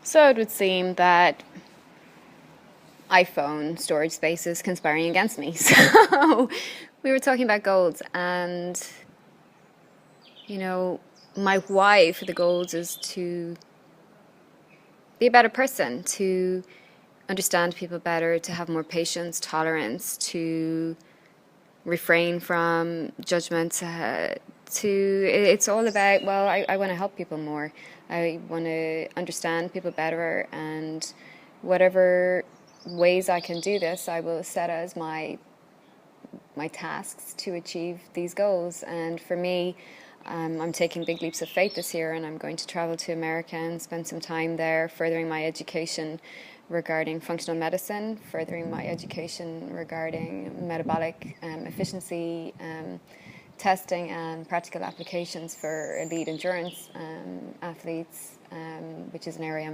So it would seem that iPhone storage space is conspiring against me. So we were talking about goals, and you know, my why for the goals is to be a better person, to understand people better, to have more patience, tolerance, to refrain from judgment. It's all about, well, I want to help people more. I want to understand people better, and whatever ways I can do this, I will set as my tasks to achieve these goals. And for me, I'm taking big leaps of faith this year, and I'm going to travel to America and spend some time there furthering my education regarding functional medicine, furthering my education regarding metabolic efficiency, testing and practical applications for elite endurance athletes, which is an area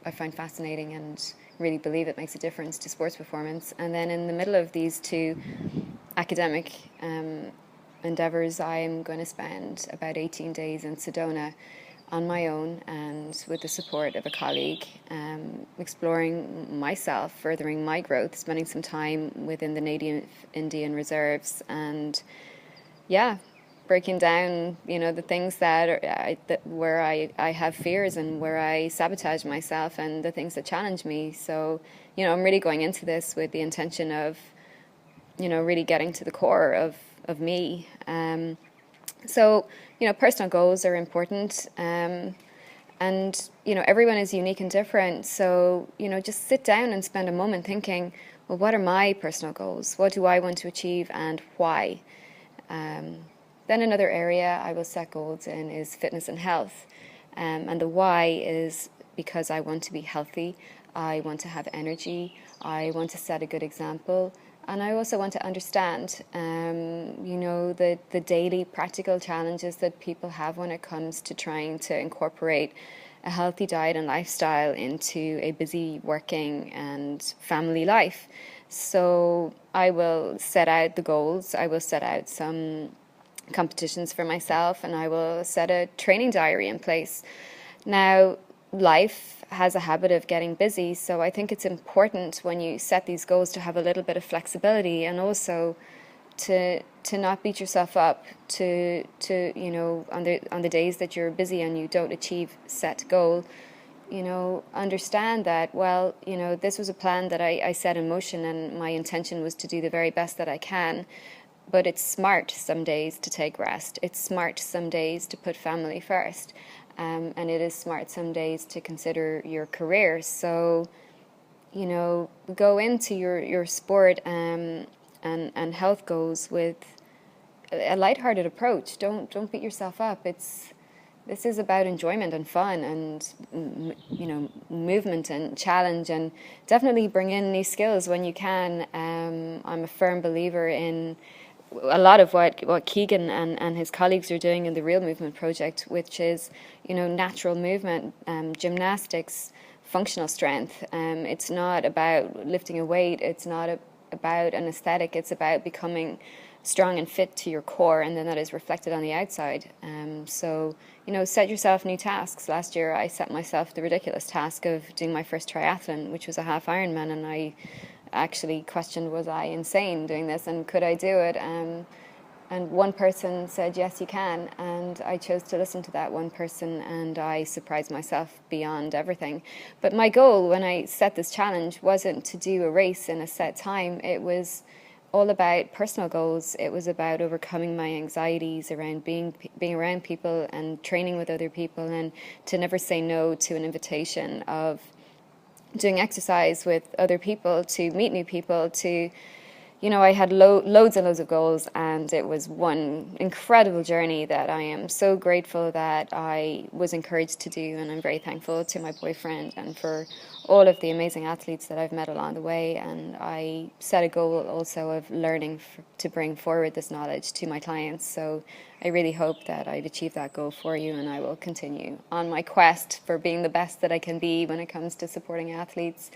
I find fascinating and really believe it makes a difference to sports performance. And then in the middle of these two academic endeavors, I'm going to spend about 18 days in Sedona on my own and with the support of a colleague, exploring myself, furthering my growth, spending some time within the Native Indian reserves, and yeah, breaking down, the things where I have fears and where I sabotage myself, and the things that challenge me. So, I'm really going into this with the intention of, really getting to the core of me. So, personal goals are important. And, everyone is unique and different. So, just sit down and spend a moment thinking, well, what are my personal goals? What do I want to achieve and why? Then another area I will set goals in is fitness and health. And the why is because I want to be healthy, I want to have energy, I want to set a good example, and I also want to understand, the daily practical challenges that people have when it comes to trying to incorporate a healthy diet and lifestyle into a busy working and family life. So I will set out the goals, I will set out some competitions for myself, and I will set a training diary in place. Now, life has a habit of getting busy, so I think it's important when you set these goals to have a little bit of flexibility, and also to not beat yourself up on the days that you're busy and you don't achieve set goal. Understand that, well, this was a plan that I set in motion, and my intention was to do the very best that I can. But it's smart some days to take rest. It's smart some days to put family first. And it is smart some days to consider your career. So, go into your sport and health goals with a lighthearted approach. Don't beat yourself up. This is about enjoyment and fun and, movement and challenge, and definitely bring in new skills when you can. I'm a firm believer in a lot of what Keegan and his colleagues are doing in the Real Movement Project, which is, natural movement, gymnastics, functional strength. It's not about lifting a weight. It's not about an aesthetic. It's about becoming strong and fit to your core, and then that is reflected on the outside. So, set yourself new tasks. Last year, I set myself the ridiculous task of doing my first triathlon, which was a half Ironman, and I actually questioned, was I insane doing this, and could I do it? And one person said, yes, you can. And I chose to listen to that one person, and I surprised myself beyond everything. But my goal when I set this challenge wasn't to do a race in a set time. It was all about personal goals. It was about overcoming my anxieties around being around people and training with other people, and to never say no to an invitation of doing exercise with other people, to meet new people, to, I had loads and loads of goals, and it was one incredible journey that I am so grateful that I was encouraged to do, and I'm very thankful to my boyfriend and for all of the amazing athletes that I've met along the way. And I set a goal also of learning to bring forward this knowledge to my clients. So I really hope that I've achieved that goal for you, and I will continue on my quest for being the best that I can be when it comes to supporting athletes.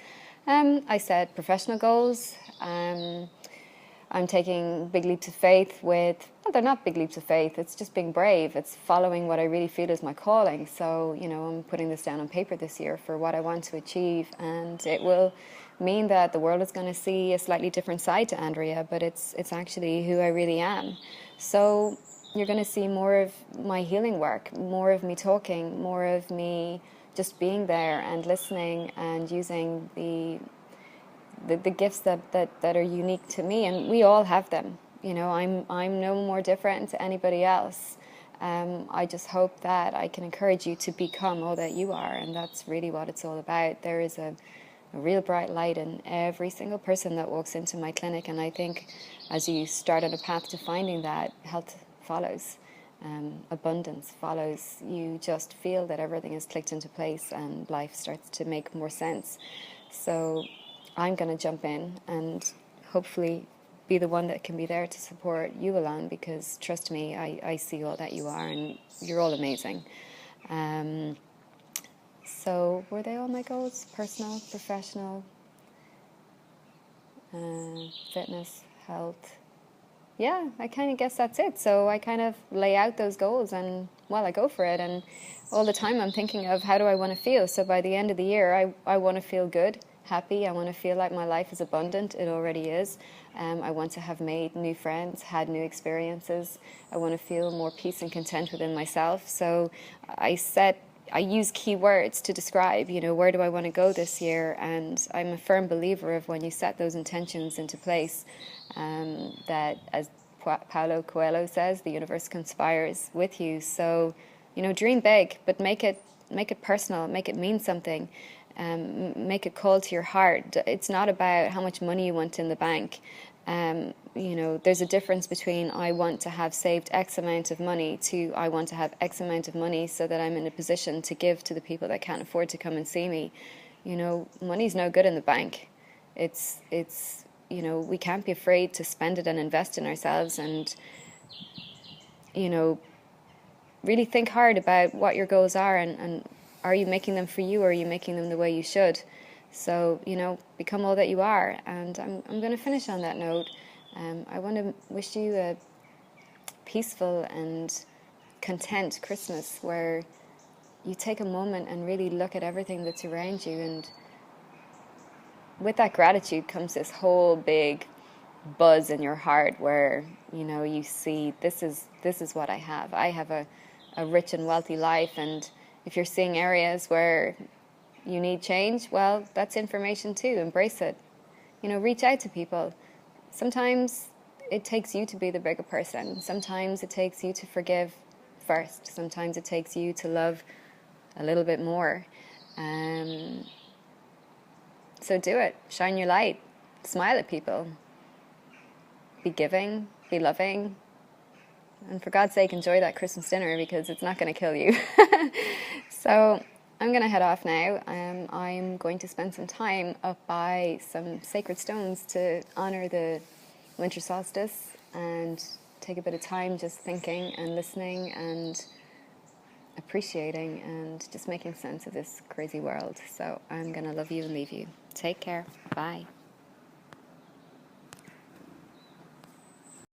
I set professional goals. I'm taking big leaps of faith with, well, they're not big leaps of faith, it's just being brave. It's following what I really feel is my calling. So, I'm putting this down on paper this year for what I want to achieve, and it will mean that the world is going to see a slightly different side to Andrea, but it's actually who I really am. So you're going to see more of my healing work, more of me talking, more of me just being there and listening and using the gifts that are unique to me, and we all have them. I'm no more different to anybody else. I just hope that I can encourage you to become all that you are, and that's really what it's all about. There is a real bright light in every single person that walks into my clinic, and I think as you start on a path to finding that, health follows. Abundance follows. You just feel that everything is clicked into place and life starts to make more sense. So I'm going to jump in and hopefully be the one that can be there to support you along, because trust me, I see all that you are and you're all amazing. So were they all my goals? Personal, professional, fitness, health. Yeah, I kind of guess that's it. So I kind of lay out those goals and, well, I go for it. And all the time I'm thinking of how do I want to feel. So by the end of the year, I want to feel good, happy. I want to feel like my life is abundant. It already is. I want to have made new friends, had new experiences. I want to feel more peace and content within myself. So I use keywords to describe, where do I want to go this year? And I'm a firm believer of when you set those intentions into place, that, as Paulo Coelho says, the universe conspires with you. So, dream big, but make it personal, make it mean something, make a call to your heart. It's not about how much money you want in the bank. There's a difference between I want to have saved X amount of money to I want to have X amount of money so that I'm in a position to give to the people that can't afford to come and see me. Money's no good in the bank. It's we can't be afraid to spend it and invest in ourselves, and, really think hard about what your goals are, and are you making them for you, or are you making them the way you should? So, become all that you are. And I'm going to finish on that note. I want to wish you a peaceful and content Christmas, where you take a moment and really look at everything that's around you, and with that gratitude comes this whole big buzz in your heart where, you see this is what I have. I have a rich and wealthy life, and if you're seeing areas where you need change, well, that's information too. Embrace it. Reach out to people. Sometimes it takes you to be the bigger person. Sometimes it takes you to forgive first. Sometimes it takes you to love a little bit more. So do it. Shine your light. Smile at people. Be giving. Be loving. And for God's sake, enjoy that Christmas dinner, because it's not going to kill you. So I'm going to head off now. I'm going to spend some time up by some sacred stones to honor the winter solstice and take a bit of time just thinking and listening and appreciating and just making sense of this crazy world. So I'm going to love you and leave you. Take care. Bye.